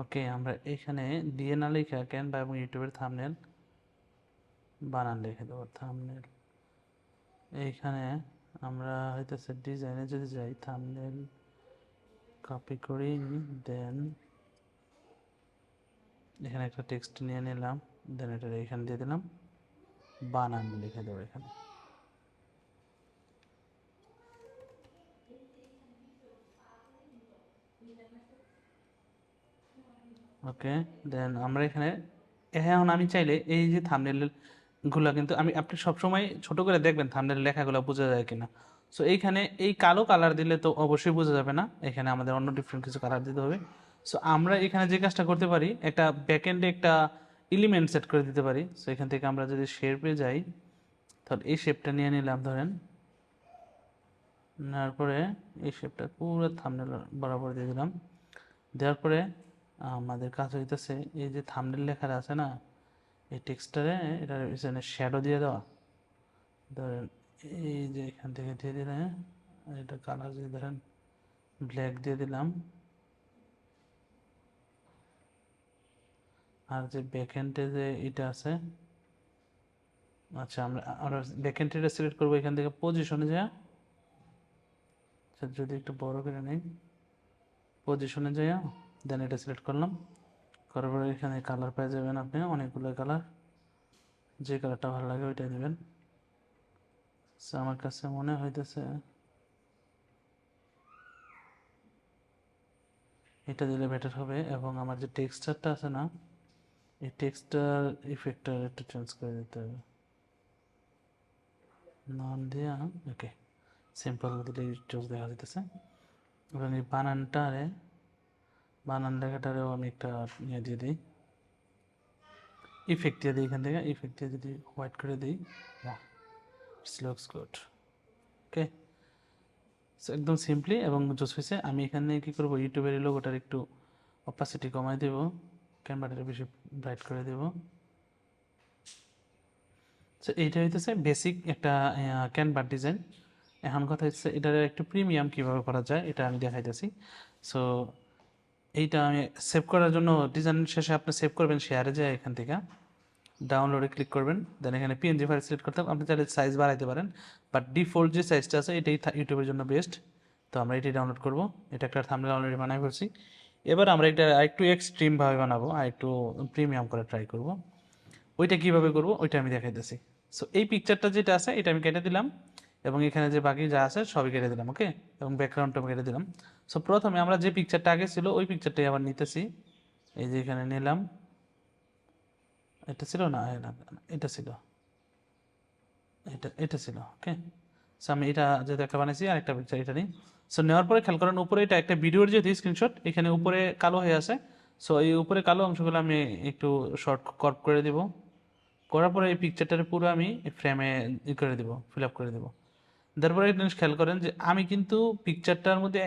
ওকে, আমরা এখানে দিয়ে না লেখা ক্যানভা এবং ইউটিউবের থাম্বনেল বানান লিখে দেবো। থাম্বনেল এইখানে আমরা হইতেছে ডিজাইনে যদি যাই, থাম্বনেল কপি করি, দেন এখানে একটা টেক্সট নিয়ে নিলাম, দেন এটা এখানে দিয়ে দিলাম, বানান লিখে দেবো এখানে। ওকে, দেন আমরা এখানে এখন আমি চাইলে এই যে থাম্বনেল গুলা কিন্তু আপনি সবসময় ছোট করে দেখবেন থাম্বনেল লেখাগুলো বোঝা যায় কিনা। সো এইখানে এই কালো কালার দিলে তো অবশ্যই বোঝা যাবে না, এখানে আমাদের অন্য ডিফারেন্ট কিছু কালার দিতে হবে। সো আমরা এখানে যে কাজটা করতে পারি, একটা ব্যাকএন্ডে একটা এলিমেন্ট সেট করে দিতে পারি। সো এখান থেকে আমরা যদি শেপে যাই, তাহলে এই শেপটা নিয়ে নিলাম ধরেন, নেওয়ার পরে এই শেপটা পুরো থাম্বনেল বরাবর দিয়ে দিলাম। দেওয়ার পরে আমাদের কাজ হইতেছে এই যে থাম্বনেল লেখাটা আছে না, এই টেক্সটারে এটার পিছনে শ্যাডো দিয়ে দেওয়া। ধরেন এই যে এখান থেকে দিয়ে দিলে, এটা কালার যদি ধরেন ব্ল্যাক দিয়ে দিলাম, আর যে ব্যাকএন্ডে যে এটা আছে, আচ্ছা আমরা ব্যাকএন্ডটা সিলেক্ট করবো এখান থেকে পজিশনে যা, যদি একটু বড় করে নেই, পজিশনে যাইয়া দেন এটা সিলেক্ট করলাম। করার পরে এখানে কালার পেয়ে যাবেন আপনি অনেকগুলো কালার, যে কালারটা ভালো লাগে ওইটাই দেবেন। আমার কাছে মনে হইতেছে এটা দিলে বেটার হবে, এবং আমার যে টেক্সচারটা আছে না, এই টেক্সচার ইফেক্টটা একটু চেঞ্জ করে দিতে হবে, নন দিয়া। ওকে, সিম্পল দিলে চোখ দেখা যেতেছে। এবং এই বানান লেখাটারেও আমি একটা ইয়ে দিয়ে দিই, ইফেক্ট দিয়ে দিই। এখান থেকে ইফেক্ট দিয়ে যদি হোয়াইট করে দিই, it's looks good. Okay, so একদম সিম্পলি এবং জোস হয়েছে। আমি এখানে কী করবো, ইউটিউবের লোগোটার একটু অপাসিটি কমাই দেব, ক্যামেরাটা বেশি ব্রাইট করে দেব। সো এইটা হইতেছে বেসিক একটা ক্যানভা ডিজাইন। এখন কথা হচ্ছে এটার একটু প্রিমিয়াম কীভাবে করা যায় এটা আমি দেখাইতেছি। সো এইটা আমি সেভ করার জন্য ডিজাইন শেষে আপনি সেভ করবেন শেয়ারে যায়, এখান থেকে ডাউনলোডে ক্লিক করবেন, দেন এখানে পিএনজি ফাইল সিলেক্ট করতে হবে। আপনি চাইলে সাইজ বাড়াইতে পারেন, বাট ডিফল্ট যে সাইজটা আছে এটাই ইউটিউবের জন্য বেস্ট। তো আমরা এটাই ডাউনলোড করব। এটা একটা থাম্বনেল অলরেডি বানাই ফেলছি। এবার আমরা এটা আরেকটু এক্সট্রিমভাবে বানাবো, আর একটু প্রিমিয়াম করে ট্রাই করব। ওইটা কীভাবে করব ওইটা আমি দেখাইতেছি। সো এই পিকচারটা যেটা আছে এটা আমি কেটে দিলাম, এবং এখানে যে বাকি যা আছে সবই কেটে দিলাম। ওকে, এবং ব্যাকগ্রাউন্ডটা আমি কেটে দিলাম। সো প্রথমে আমরা যে পিকচারটা আগে ছিল ওই পিকচারটাই আবার নিতেছি। এই যে এখানে নিলাম, এটা ছিল না, এটা ছিল, এটা ছিল। ওকে, সো আমি এটা যেহেতু একটা বানাইছি আর একটা পিকচার এটা নিই। সো নেওয়ার পরে খেয়াল করেন উপরে এটা একটা ভিডিওর যেহেতু স্ক্রিনশট, এখানে উপরে কালো হয়ে আছে। সো এই উপরে কালো অংশগুলো আমি একটু শর্ট কর্প করে দিব। করার পরে এই পিকচারটার পুরো আমি ফ্রেমে ই করে দিব, ফিল আপ করে দেবো। তারপরে একটা জিনিস খেয়াল করেন যে আমি কিন্তু পিকচারটার মধ্যে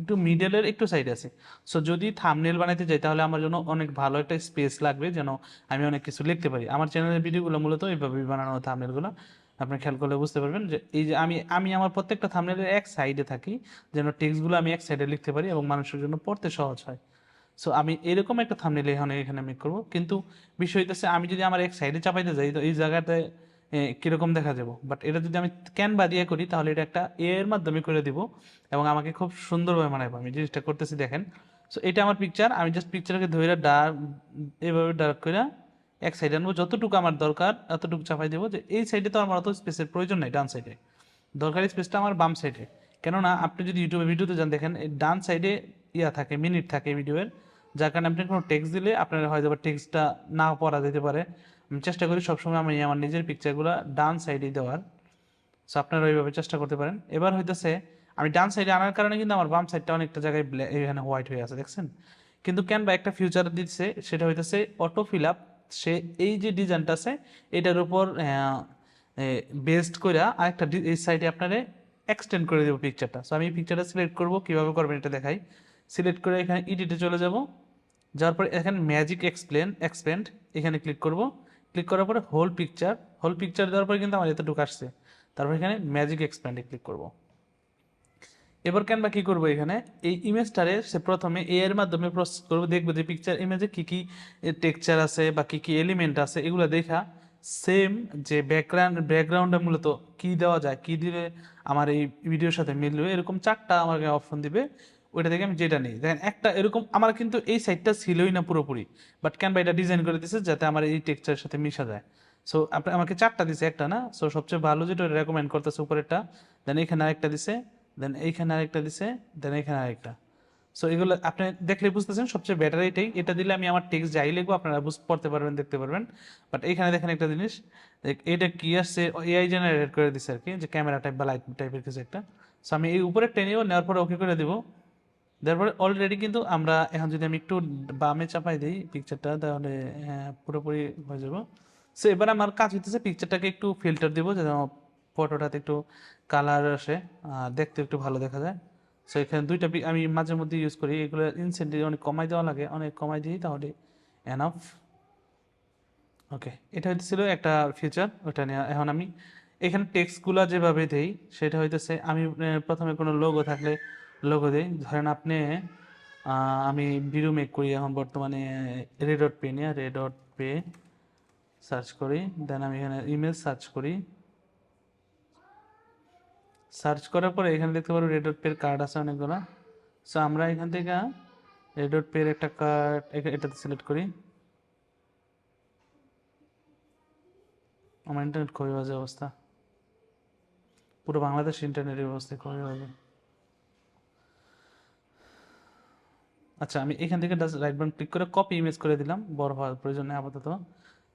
একটু মিডলের একটু সাইড আছে। সো যদি থাম্বনেল বানাইতে যাই তাহলে আমার জন্য অনেক ভালো একটা স্পেস লাগবে, যেন আমি অনেক কিছু লিখতে পারি। আমার চ্যানেলের ভিডিওগুলো মূলত এইভাবেই বানানো থাম্বনেলগুলো। আপনি খেয়াল করলে বুঝতে পারবেন যে এই যে আমি আমার প্রত্যেকটা থাম্বনেলের এক সাইডে থাকি, যেন টেক্সটগুলো আমি এক সাইডে লিখতে পারি এবং মানুষের জন্য পড়তে সহজ হয়। সো আমি এরকম একটা থাম্বনেল এখানে মেক করব। কিন্তু বিষয় হইতেছে আমি যদি আমার এক সাইডে চাপাইতে যাই তো এই জায়গাতে কীরকম দেখা যাব। বাট এটা যদি আমি ক্যানভা দিয়ে করি তাহলে এটা একটা এর মাধ্যমে করে দিব এবং আমাকে খুব সুন্দরভাবে মানাবো। আমি জিনিসটা করতেছি দেখেন। সো এটা আমার পিকচার, আমি জাস্ট পিকচারকে ধরে ডার্ক এভাবে ডার্ক করে এক সাইডে আনবো, যতটুকু আমার দরকার এতটুকু চাপাই দেবো। যে এই সাইডে তো আমার অত স্পেসের প্রয়োজন নেই, ডান সাইডে দরকারি স্পেসটা আমার বাম সাইডে। কেননা আপনি যদি ইউটিউবে ভিডিওতে যান দেখেন এই ডান সাইডে থাকে, মিনিট থাকে ভিডিওর, যার কারণে আপনি কোনো টেক্সট দিলে আপনার হয়তো বা টেক্সটটা না পড়া যেতে পারে। আমি চেষ্টা করি সবসময় আমি আমার নিজের পিকচারগুলো ডান সাইডে দেওয়ার। সো আপনারা ওইভাবে চেষ্টা করতে পারেন। এবার হইতেছে আমি ডান সাইডে আনার কারণে কিন্তু আমার বাম সাইডটা অনেকটা জায়গায় এখানে হোয়াইট হয়ে আছে, দেখছেন। কিন্তু ক্যানভা একটা ফিউচার দিচ্ছে, সেটা হইতেছে অটো ফিল আপ। সে এই যে ডিজাইনটা আছে এটার উপর বেসড করে আরেকটা এই সাইডে আপনারে এক্সটেন্ড করে দেবো পিকচারটা। সো আমি এই পিকচারটা সিলেক্ট করবো, কীভাবে করবেন এটা দেখাই। সিলেক্ট করে এখানে এডিটে চলে যাব, যাওয়ার পরে এখানে ম্যাজিক এক্সপ্যান্ড এখানে ক্লিক করব। ক্লিক করার পরে হোল পিকচার দেওয়ার পরে কিন্তু আমার এতটুকু আসছে। তারপর এখানে ম্যাজিক এক্সপ্যান্ডে ক্লিক করব। এবার ক্যানভা কি করবো এখানে এই ইমেজটারে সে প্রথমে এ এর মাধ্যমে প্রসেস করবো, দেখবো যে পিকচার ইমেজে কি কি টেক্সচার আছে বা কি কি এলিমেন্ট আছে এগুলো দেখা সেম যে ব্যাকগ্রাউন্ডে মূলত কি দেওয়া যায়, কি দিলে আমার এই ভিডিওর সাথে মিলবে, এরকম 4টা আমাকে অপশন দিবে। ওইটা থেকে আমি যেটা নিই, দেখেন একটা এরকম আমার কিন্তু এই সাইডটা ছিলই না পুরোপুরি, বাট ক্যানভা এটা ডিজাইন করে দিয়েছে যাতে আমার এই টেক্সচারের সাথে মিশা যায়। সো আপনি আমাকে 4টা দিছে, একটা না। সো সবচেয়ে ভালো যেটা রেকমেন্ড করতেছে উপরেরটা, দেন এখানে আরেকটা দিছে, দেন এইখানে আরেকটা দিছে, দেন এখানে আরেকটা। সো এগুলো আপনি দেখলে বুঝতেছেন সবচেয়ে বেটার এটাই। এটা দিলে আমি আমার টেক্সট যাই লিখবো আপনারা পড়তে পারবেন, দেখতে পারবেন। বাট এইখানে দেখেন একটা জিনিস, এটা কি আসছে, এআই জেনারেট করে দিচ্ছে আর কি, যে ক্যামেরা টাইপ বা লাইট টাইপের কিছু একটা। সো আমি এই উপরে টেনে নেওয়ার পরে ওকে করে দিব। তারপরে অলরেডি কিন্তু আমরা এখন যদি আমি একটু বামে চাপাই দিই পিকচারটা, তাহলে পুরোপুরি হয়ে যাব। সো এবার আমার কাজ হইতেছে পিকচারটাকে একটু ফিল্টার দিব যেন ফটোটাতে একটু কালার আসে, দেখতে একটু ভালো দেখা যায়। সো এখানে দুইটা আমি মাঝে মধ্যে ইউজ করি, এগুলো ইনসেন্টিভ অনেক কমাই দেওয়া লাগে, অনেক কমাই দিই তাহলে এনাফ। ওকে, এটা হইতেছিল একটা ফিচার, ওটা নিয়ে এখন আমি এখানে টেক্সটগুলো যেভাবে দেই সেটা হইতেছে আমি প্রথমে কোনো লোগো থাকলে লোগো দিই। ধরেন আপনি আমি ভিডিও মেক করি এখন বর্তমানে রেডট পে নিয়ে, রেডট পে সার্চ করি, দেন আমি এখানে ইমেজ সার্চ করি। সার্চ করার পরে এখানে দেখতে পারবো রেডট পের কার্ড আছে অনেকগুলো। সো আমরা এখান থেকে রেডট পের একটা কার্ড এটাতে সিলেক্ট করি। আমার ইন্টারনেট খুবই বাজে অবস্থা, পুরো বাংলাদেশ ইন্টারনেটের অবস্থা খুবই বাজে। আচ্ছা, আমি এখান থেকে জাস্ট রাইট বাটন ক্লিক করে কপি ইমেজ করে দিলাম, বড় হওয়ার প্রয়োজন নেই আপাতত।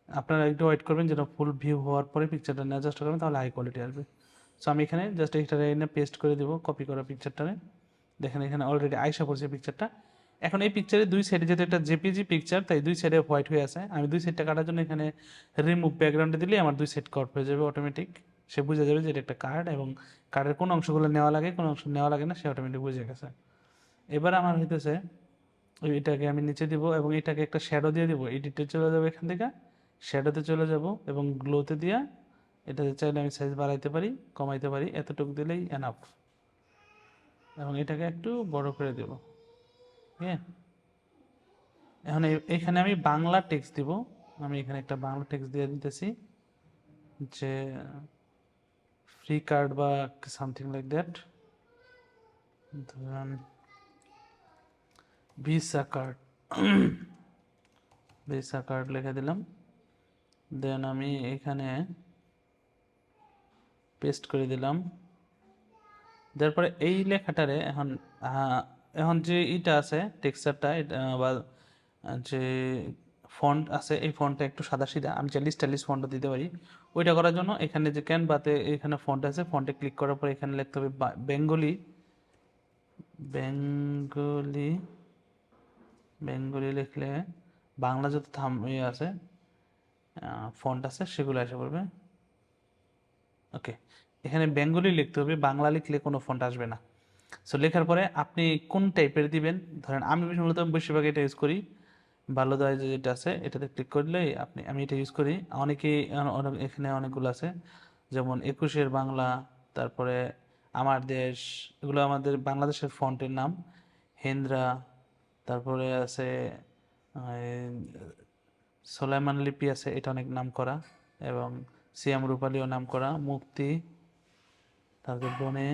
আপনারা একটু ওয়েট করবেন যেন ফুল ভিউ হওয়ার পরে পিকচারটা নিয়ে অ্যাডজাস্ট করবেন, তাহলে হাই কোয়ালিটি আসবে। সো আমি এখানে জাস্ট এইটা এনে পেস্ট করে দেবো কপি করা পিকচারটারে। দেখেন এখানে অলরেডি আইসা পড়ছে পিকচারটা। এখন এই পিকচারের দুই সাইডে যেহেতু একটা জেপিজি পিকচার, তাই দুই সাইডে হোয়াইট হয়ে আছে। আমি দুই সাইডটা কাটার জন্য এখানে রিমুভ ব্যাকগ্রাউন্ডে দিলে আমার দুই সাইড কট হয়ে যাবে অটোমেটিক। সে বুঝে যাবে যে এটা একটা কার্ড, এবং কার্ডের কোন অংশগুলো নেওয়া লাগে কোন অংশ নেওয়া লাগে না সে অটোমেটিক বুঝে গেছে। এবার আমার হইতেছে এটাকে আমি নিচে দিব এবং এটাকে একটা শ্যাডো দিয়ে দিব, এডিটে চলে যাবো, এখান থেকে শ্যাডোতে চলে যাব এবং গ্লোতে দিয়া এটাতে চাইলে আমি সাইজ বাড়াইতে পারি, কমাইতে পারি, এতটুকু দিলেই এনাফ। এবং এটাকে একটু বড় করে দেব। হ্যাঁ, এখন এখানে আমি বাংলা টেক্সট দিব। আমি এখানে একটা বাংলা টেক্সট দিয়ে দিতেছি যে ফ্রি কার্ড বা সামথিং লাইক দ্যাট, ধরুন ভিসা কার্ড, ভিসা কার্ড লিখে দিলাম। দেন আমি এখানে পেস্ট করে দিলাম। তারপরে এই লেখাটারে এখন এখন যে ইটা আছে টেক্সচারটা বা যে ফন্ট আছে এই ফন্টটা একটু সাদাসিধা, আমি চাইলে স্টাইলিশ ফন্টটা দিতে পারি। ওইটা করার জন্য এখানে যে ক্যানভাতে এখানে ফন্ট আছে, ফন্টে ক্লিক করার পর এখানে লিখতে হবে বেঙ্গলি, বেঙ্গলি, বেঙ্গলি লিখলে বাংলা যত আছে ফন্ট আছে সেগুলো এসে পড়বে। ওকে, এখানে বেঙ্গলি লিখতে হবে, বাংলা লিখলে কোনো ফন্ট আসবে না। সো লেখার পরে আপনি কোন টাইপের দিবেন, ধরেন আমি মূলত বেশিরভাগ এটা ইউজ করি, ভালো দেয় যে যেটা আছে এটাতে ক্লিক করলে আমি এটা ইউজ করি। অনেকেই এখানে অনেকগুলো আছে, যেমন 21-এর বাংলা, তারপরে আমার দেশ, এগুলো আমাদের বাংলাদেশের ফন্টের নাম, হেন্দ্রা, তারপরে আছে সোলাইমান লিপি আছে, এটা অনেক নাম করা, এবং সিয়াম রূপালীও নাম করা, মুক্তি, তারপর বনে,